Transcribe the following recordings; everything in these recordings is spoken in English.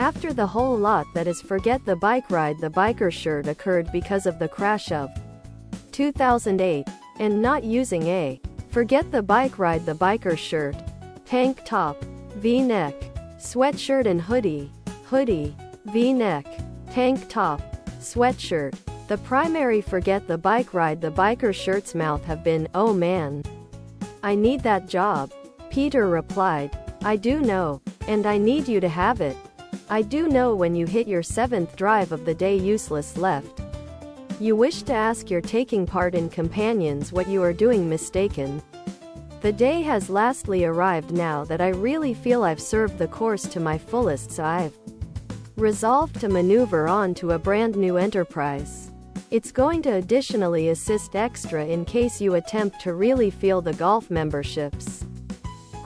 After the whole lot that is forget the bike ride the biker shirt occurred because of the crash of 2008, and not using a forget the bike ride the biker shirt, tank top, V-neck, sweatshirt and hoodie, V-neck, tank top, sweatshirt. The primary forget the bike ride the biker shirt's mouth have been, "Oh man, I need that job." Peter replied, "I do know, and I need you to have it. I do know when you hit your 7th drive of the day useless left. You wish to ask your taking part in companions what you are doing mistaken. The day has lastly arrived now that I really feel I've served the course to my fullest, so I've resolved to maneuver on to a brand new enterprise. It's going to additionally assist extra in case you attempt to really feel the golf memberships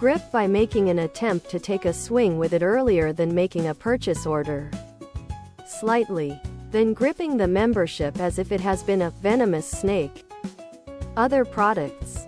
grip by making an attempt to take a swing with it earlier than making a purchase order. Slightly. Then gripping the membership as if it has been a venomous snake. Other products.